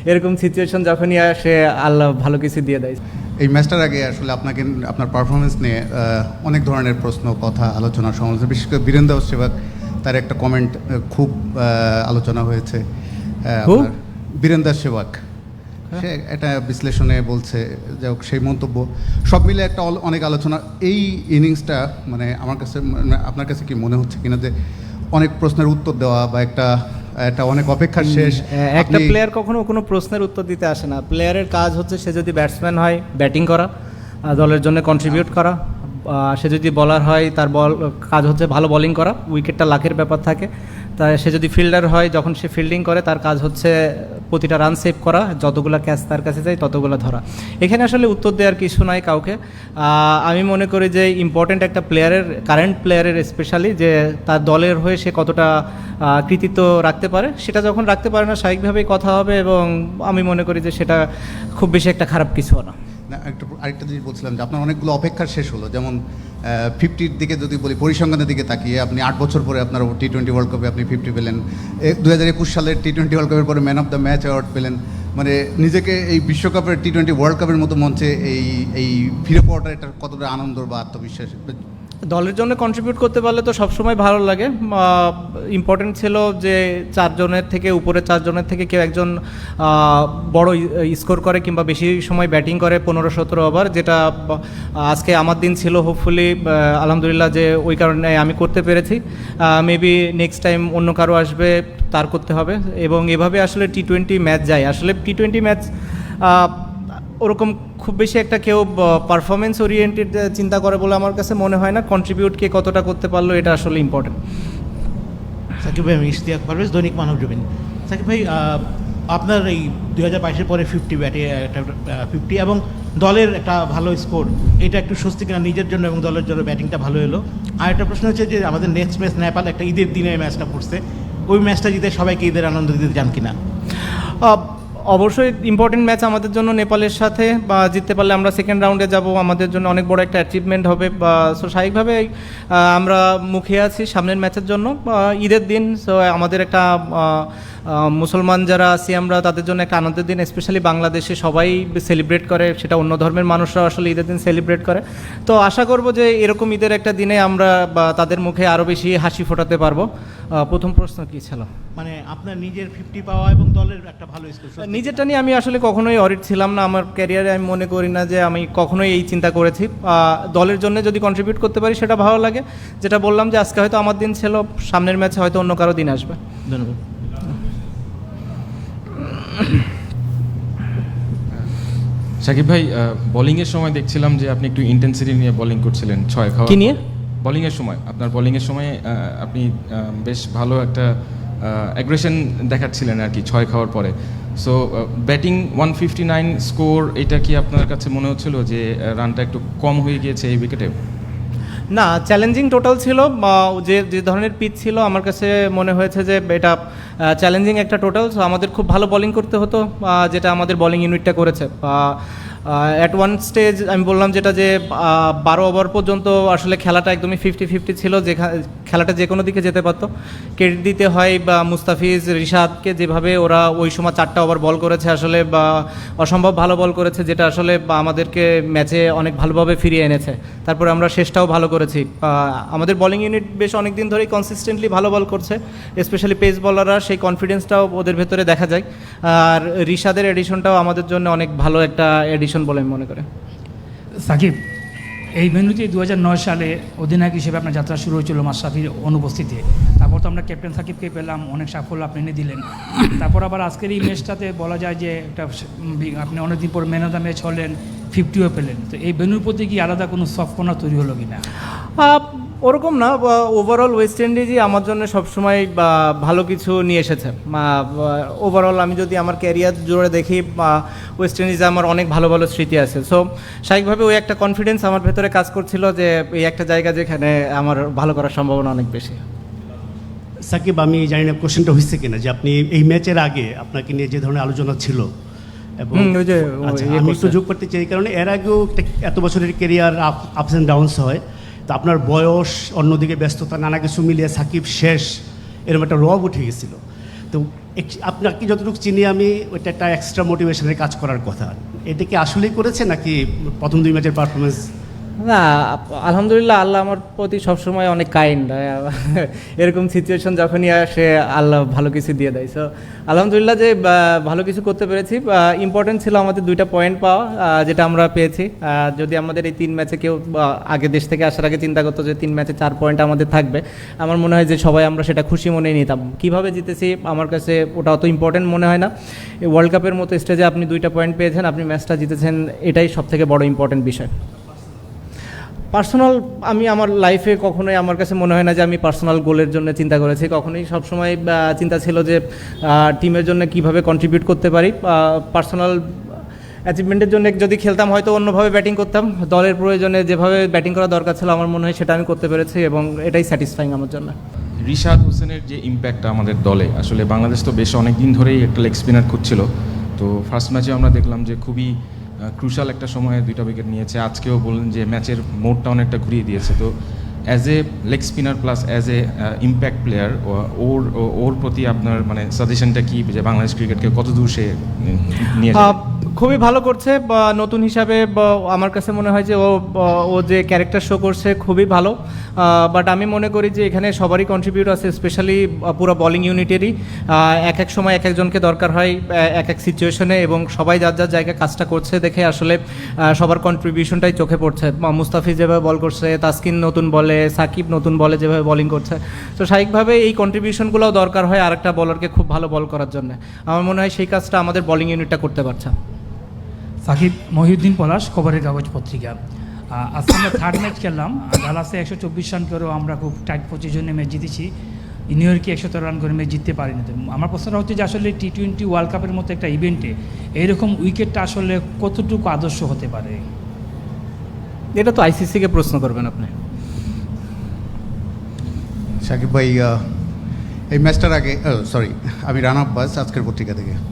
এরকম সিচুয়েশন যখনই আসে আল্লাহ ভালো কিছু দিয়ে দেয়। এই ম্যাচটার আগে আসলে আপনাকে আপনার পারফরমেন্স নিয়ে অনেক ধরনের প্রশ্ন, কথা, আলোচনা, সমালোচনা, বিশেষ করে বীরেন দাস সেবাগ তার একটা কমেন্ট খুব আলোচনা হয়েছে। আপনার বীরেন দাস সেবাগ সে একটা বিশ্লেষণে বলছে, যাই হোক সেই মন্তব্য সব মিলে একটা অনেক আলোচনা। এই ইনিংসটা মানে আমার কাছে, আপনার কাছে কি মনে হচ্ছে কিনা যে অনেক প্রশ্নের উত্তর দেওয়া বা একটা অনেক অপেক্ষার শেষ? একটা প্লেয়ার কখনো কোনো প্রশ্নের উত্তর দিতে আসে না। প্লেয়ারের কাজ হচ্ছে সে যদি ব্যাটসম্যান হয় ব্যাটিং করা, দলের জন্য কন্ট্রিবিউট করা, সে যদি বলার হয় তার কাজ হচ্ছে ভালো বোলিং করা, উইকেটটা লাখের ব্যাপার থাকে। তাই সে যদি ফিল্ডার হয় যখন সে ফিল্ডিং করে তার কাজ হচ্ছে প্রতিটা রান সেভ করা, যতগুলো ক্যাচ তার কাছে যায় ততগুলো ধরা। এখানে আসলে উত্তর দেওয়ার কিছু নাই কাউকে। আমি মনে করি যে ইম্পর্ট্যান্ট একটা প্লেয়ারের, কারেন্ট প্লেয়ারের স্পেশালি, যে তার দলের হয়ে সে কতটা কৃতিত্ব রাখতে পারে। সেটা যখন রাখতে পারে না স্বাভাবিকভাবেই কথা হবে, এবং আমি মনে করি যে সেটা খুব বেশি একটা খারাপ কিছু না। আরেকটা জিনিস বলছিলাম যে আপনার অনেকগুলো অপেক্ষার শেষ হলো, যেমন 50-র দিকে যদি বলি, পরিসংখ্যানের দিকে তাকিয়ে আপনি 8 বছর পরে আপনার T20 ওয়ার্ল্ড কাপে আপনি 50 পেলেন, 2021 সালের T20 ওয়ার্ল্ড কাপের পরে man of the match award পেলেন। মানে নিজেকে এই বিশ্বকাপের T20 ওয়ার্ল্ড কাপের মতো মঞ্চে এই ফিরে পাওয়াটা এটা কতটা আনন্দ বা আত্মবিশ্বাস? দলের জন্য কন্ট্রিবিউট করতে পারলে তো সবসময় ভালো লাগে। ইম্পর্টেন্ট ছিল যে 4 জনের থেকে, উপরে 4 জনের থেকে কেউ একজন বড় স্কোর করে কিংবা বেশি সময় ব্যাটিং করে 15-17 ওভার, যেটা আজকে আমার দিন ছিল। হোপফুলি আলহামদুলিল্লাহ যে ওই কারণে আমি করতে পেরেছি। মেবি নেক্সট টাইম অন্য কারো আসবে, তার করতে হবে। এবং এভাবে আসলে T20 ম্যাচ যায়। আসলে T20 ম্যাচ ওরকম খুব বেশি একটা কেউ পারফরমেন্স ওরিয়েন্টেড চিন্তা করে বলে আমার কাছে মনে হয় না। কন্ট্রিবিউট কে কতটা করতে পারলো এটা আসলে ইম্পর্টেন্ট। সাকিব ভাই, আমি ইশতিয়াক পারভেজ, দৈনিক মানবজমিন। সাকিব ভাই, আপনার এই 2022-এর পরে 50 ব্যাটে একটা 50 এবং দলের একটা ভালো স্কোর, এটা একটু স্বস্তি কিনা নিজের জন্য এবং দলের জন্য? ব্যাটিংটা ভালো এলো। আর একটা প্রশ্ন হচ্ছে যে আমাদের নেক্সট ম্যাচ নেপাল, একটা ঈদের দিনে ম্যাচটা পড়ছে, ওই ম্যাচটা জিতে সবাইকে ঈদের আনন্দ দিতে যান কিনা? অবশ্যই ইম্পর্টেন্ট ম্যাচ আমাদের জন্য নেপালের সাথে, বা জিততে পারলে আমরা সেকেন্ড রাউন্ডে যাব, আমাদের জন্য অনেক বড় একটা অ্যাচিভমেন্ট হবে। বা সো স্বাভাবিকভাবে আমরা মুখিয়ে আছি সামনের ম্যাচের জন্য। ঈদের দিন, সো আমাদের একটা মুসলমান যারা আছি আমরা, তাদের জন্য একটা আনন্দের দিন। স্পেশালি বাংলাদেশে সবাই সেলিব্রেট করে, সেটা অন্য ধর্মের মানুষরাও আসলে ঈদের দিন সেলিব্রেট করে। তো আশা করব যে এরকম ঈদের একটা দিনে আমরা বা তাদের মুখে আরও বেশি হাসি ফোটাতে পারবো। প্রথম প্রশ্ন কী ছিল? মানে আপনার নিজের 50 পাওয়া এবং দলের একটা ভালো স্কোর। নিজেরটা নিয়ে আমি আসলে কখনোই অরিড ছিলাম না আমার ক্যারিয়ারে। আমি মনে করি না যে আমি কখনোই এই চিন্তা করেছি। দলের জন্য যদি কন্ট্রিবিউট করতে পারি সেটা ভালো লাগে। যেটা বললাম যে আজকে হয়তো আমার দিন ছিল, সামনের ম্যাচে হয়তো অন্য কারো দিন আসবে। ধন্যবাদ। সাকিব ভাই, বোলিংয়ের সময় দেখছিলাম যে আপনি একটু ইন্টেন্সিটি নিয়ে বোলিং করছিলেন 6 খাওয়া। কি নিয়ে? বোলিংয়ের সময়, আপনার বোলিংয়ের সময় আপনি বেশ ভালো একটা অ্যাগ্রেশন দেখাচ্ছিলেন আর কি 6 খাওয়ার পরে। সো ব্যাটিং 159 স্কোর, এটা কি আপনার কাছে মনে হচ্ছিল যে রানটা একটু কম হয়ে গিয়েছে এই উইকেটে? না, চ্যালেঞ্জিং টোটাল ছিল। যে ধরনের পিচ ছিল আমার কাছে মনে হয়েছে যে এটা চ্যালেঞ্জিং একটা টোটাল। সো আমাদের খুব ভালো বোলিং করতে হতো, যেটা আমাদের বোলিং ইউনিটটা করেছে। অ্যাট ওয়ান স্টেজ আমি বললাম যেটা, যে 12 ওভার পর্যন্ত আসলে খেলাটা একদমই 50-50 ছিল, খেলাটা যে কোনো দিকে যেতে পারতো। ক্রেডিট দিতে হয় বা মুস্তাফিজ, রিশাদকে, যেভাবে ওরা ওই সময় 4টা ওভার বল করেছে আসলে, বা অসম্ভব ভালো বল করেছে, যেটা আসলে আমাদেরকে ম্যাচে অনেক ভালোভাবে ফিরিয়ে এনেছে। তারপরে আমরা শেষটাও ভালো করেছি। আমাদের বোলিং ইউনিট বেশ অনেক দিন ধরেই কনসিস্টেন্টলি ভালো বল করছে, স্পেশালি পেস বলাররা, সেই কনফিডেন্সটাও ওদের ভেতরে দেখা যায়। আর রিশাদের এডিশনটাও আমাদের জন্য অনেক ভালো একটা এডিশন বলে আমি মনে করি। সাকিব, এই ভেন্যুতে 2009 সালে অধিনায়ক হিসেবে আপনার যাত্রা শুরু হয়েছিল মাশরাফির অনুপস্থিতিতে। তারপর তো আমরা ক্যাপ্টেন সাকিবকে পেলাম, অনেক সাফল্য আপনি এনে দিলেন। তারপর আবার আজকের এই ম্যাচটাতে বলা যায় যে একটা আপনি অনেকদিন পর ম্যান অফ দ্য ম্যাচ হলেন, 50ও পেলেন। তো এই ভেন্যুর প্রতি কি আলাদা কোনো সফট কর্নার তৈরি হলো কিনা? ওরকম না, ওভারঅল ওয়েস্ট ইন্ডিজই আমার জন্য সবসময় ভালো কিছু নিয়ে এসেছে। ওভারঅল আমি যদি আমার ক্যারিয়ার জুড়ে দেখি, ওয়েস্ট ইন্ডিজে আমার অনেক ভালো ভালো স্মৃতি আছে। সো স্বাভাবিকভাবে ওই একটা কনফিডেন্স আমার ভেতরে কাজ করছিল যে এই একটা জায়গা যেখানে আমার ভালো করার সম্ভাবনা অনেক বেশি। সাকিব, আমি জানি না কোশ্চেনটা হয়েছে কিনা, যে আপনি এই ম্যাচের আগে আপনাকে নিয়ে যে ধরনের আলোচনা ছিল, এবং আমি একটু যোগ করতে চাই, এই কারণে এর আগেও এত বছরের ক্যারিয়ার আপস অ্যান্ড ডাউনস হয়। তো আপনার বয়স, অন্যদিকে ব্যস্ততা, নানা কিছু মিলিয়ে সাকিব শেষ, এরকম একটা রব উঠে গেছিলো। তো আপনাকে যতটুকু চিনি আমি, ওইটা একটা এক্সট্রা মোটিভেশনের কাজ করার কথা। এটা কি আসলেই করেছে নাকি প্রথম 2 ম্যাচের পারফরমেন্স? না, আলহামদুলিল্লাহ আল্লাহ আমার প্রতি সবসময় অনেক কাইন্ড। এরকম সিচুয়েশন যখনই আসে আল্লাহ ভালো কিছু দিয়ে দেয়। সো আলহামদুলিল্লাহ যে ভালো কিছু করতে পেরেছি। ইম্পর্টেন্ট ছিল আমাদের 2টা পয়েন্ট পাওয়া, যেটা আমরা পেয়েছি। যদি আমাদের এই 3 ম্যাচে কেউ আগে দেশ থেকে আসার আগে চিন্তা করতো যে 3 ম্যাচে 4 পয়েন্ট আমাদের থাকবে, আমার মনে হয় যে সবাই আমরা সেটা খুশি মনেই নিতাম। কীভাবে জিতেছি আমার কাছে ওটা অত ইম্পর্টেন্ট মনে হয় না। এই ওয়ার্ল্ড কাপের মতো স্টেজে আপনি 2টা পয়েন্ট পেয়েছেন, আপনি ম্যাচটা জিতেছেন, এটাই সবথেকে বড় ইম্পর্টেন্ট বিষয়। পার্সোনাল আমি আমার লাইফে কখনোই আমার কাছে মনে হয় না যে আমি পার্সোনাল গোলের জন্য চিন্তা করেছি। কখনোই সবসময় চিন্তা ছিল যে টিমের জন্য কিভাবে কন্ট্রিবিউট করতে পারি। পার্সোনাল অ্যাচিভমেন্টের জন্য যদি খেলতাম হয়তো অন্যভাবে ব্যাটিং করতাম। দলের প্রয়োজনে যেভাবে ব্যাটিং করা দরকার ছিল আমার মনে হয় সেটা আমি করতে পেরেছি এবং এটাই স্যাটিসফাইং আমার জন্য। রিশাদ হোসেনের যে ইম্প্যাক্টটা আমাদের দলে, আসলে বাংলাদেশ তো বেশ অনেক দিন ধরেই একটা লেগ স্পিনার খুঁজছিল। তো ফার্স্ট ম্যাচে আমরা দেখলাম যে খুবই ক্রুশাল একটা সময়ে 2টা উইকেট নিয়েছে। আজকেও বললেন যে ম্যাচের মোডটা অনেকটা ঘুরিয়ে দিয়েছে। তো as a leg spinner plus as a impact player, ওর প্রতি আপনার মানে সাজেশনটা কি, যে বাংলাদেশ ক্রিকেটকে কত দূর সে নিয়ে যাবে? খুবই ভালো করছে। নতুন হিসাবে আমার কাছে মনে হয় যে ও যে ক্যারেক্টার শো করছে খুবই ভালো। বাট আমি মনে করি যে এখানে সবারই কন্ট্রিবিউট আছে, স্পেশালি পুরো বোলিং ইউনিটেরই। এক এক সময় এক একজনকে দরকার হয় এক এক সিচুয়েশনে, এবং সবাই যার যার জায়গায় কাজটা করছে দেখে আসলে সবার কন্ট্রিবিউশনটাই চোখে পড়ছে। মুস্তাফিজ যেভাবে বল করছে, তাসকিন নতুন বলে, সাকিব নতুন বলে যেভাবে বোলিং করছে, তো স্বাভাবিকভাবে এই কন্ট্রিবিউশনগুলোও দরকার হয় আরেকটা বলারকে খুব ভালো বল করার জন্য। আমার মনে হয় সেই কাজটা আমাদের বোলিং ইউনিটটা করতে পারছে। সাকিব, মহিউদ্দিন পলাশ, খবরের কাগজ পত্রিকা। আজকে আমরা 3rd ম্যাচ খেললাম। ডালাসে 124 রান করেও আমরা খুব টাইট পজিশনে ম্যাচ জিতেছি। নিউ ইয়র্কে 117 রান করে ম্যাচ জিততে পারিনি। তো আমার প্রশ্নটা হচ্ছে যে আসলে T20 ওয়ার্ল্ড কাপের মতো একটা ইভেন্টে এইরকম উইকেটটা আসলে কতটুকু আদর্শ হতে পারে? এটা তো আইসিসিকে প্রশ্ন করবেন আপনি। সাকিব ভাই, এই ম্যাচটার আগে, সরি, আমি রানা আব্বাস, আজকের পত্রিকা থেকে।